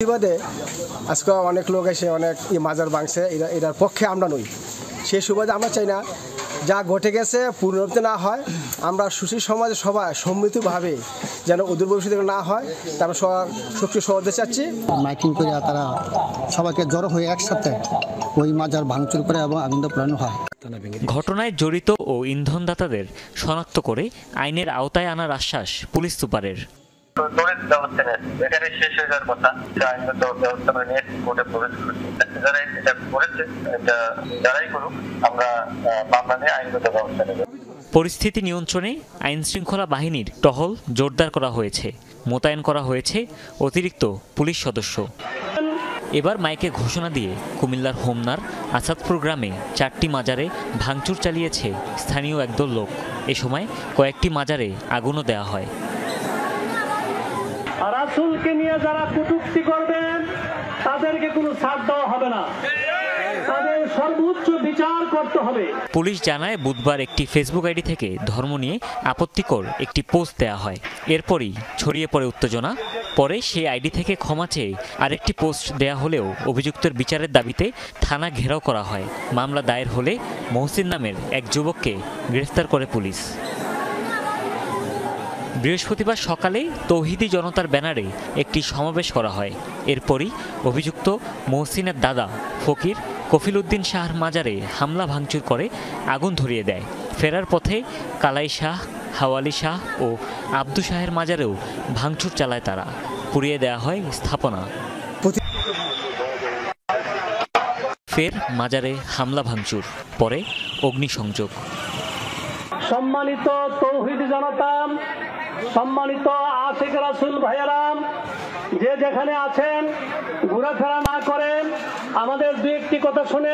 প্রতিবাদে আজকে অনেক লোক এসে অনেক মাজার ভাঙছে, এটার পক্ষে আমরা নই। সেই সুবাদে আমরা চাই না যা ঘটে গেছে পুনরাবৃত্তি না হয়। আমরা সুশীল সমাজে সবাই সম্মিলিতভাবে যেন অদূর ভবিষ্যতে না হয় তা আমরা সক্রিয় সহযোগিতা চাচ্ছি। মাইকিং করে তারা সবাইকে জড়ো হয়ে একসাথে ওই মাজার ভাঙচুর করে এবং আগুন পোড়ানো হয়। ঘটনায় জড়িত ও ইন্ধনদাতাদের শনাক্ত করে আইনের আওতায় আনার আশ্বাস পুলিশ সুপারের। এখানে শেষ হয়ে যাওয়ার কথা, আইনগত ব্যবস্থা নিয়ে কোর্টে প্রবেশ করছি। যারা এটা করেছে এটা যারাই করুক, আমরা মামলা নিয়ে আইনগত ব্যবস্থা নেব। পরিস্থিতি নিয়ন্ত্রণে আইন শৃঙ্খলা বাহিনীর টহল জোরদার করা হয়েছে, মোতায়েন করা হয়েছে অতিরিক্ত পুলিশ সদস্য। এবার মাইকে ঘোষণা দিয়ে কুমিল্লার হোমনার আসাদপুর গ্রামে 4টি মাজারে ভাঙচুর চালিয়েছে স্থানীয় একদল লোক। এ সময় কয়েকটি মাজারে আগুনও দেওয়া হয়। রাসূলকে নিয়ে যারা কটূক্তি করবেন তাদেরকে কোনো ছাড় দেওয়া হবে না, তাদের সর্বোচ্চ বিচার করতে হবে। পুলিশ জানায় বুধবার একটি ফেসবুক আইডি থেকে ধর্ম নিয়ে আপত্তিকর একটি পোস্ট দেওয়া হয়। এরপরই ছড়িয়ে পড়ে উত্তেজনা। পরে সেই আইডি থেকে ক্ষমা চেয়ে আরেকটি পোস্ট দেয়া হলেও অভিযুক্তের বিচারের দাবিতে থানা ঘেরাও করা হয়। মামলা দায়ের হলে মহসিন নামের এক যুবককে গ্রেফতার করে পুলিশ। বৃহস্পতিবার সকালে তৌহিদি জনতার ব্যানারে একটি সমাবেশ করা হয়। এরপরই অভিযুক্ত মহসিনের দাদা ফকির কফিল উদ্দিন শাহর মাজারে হামলা ভাঙচুর করে আগুন ধরিয়ে দেয়। ফেরার পথে কালাই শাহ, হাওয়ালি শাহ ও আব্দু শাহের মাজারেও ভাঙচুর চালায় তারা। পুড়িয়ে দেয়া হয় স্থাপনা। ফের মাজারে হামলা ভাঙচুর, পরে অগ্নিসংযোগ। সম্মানিত তৌহিদি জনতা, সম্মানিত আশিক রাসূল ভাইয়েরাম, যে যেখানে আছেন ঘোরাফেরা না করেন, আমাদের দু একটি কথা শুনে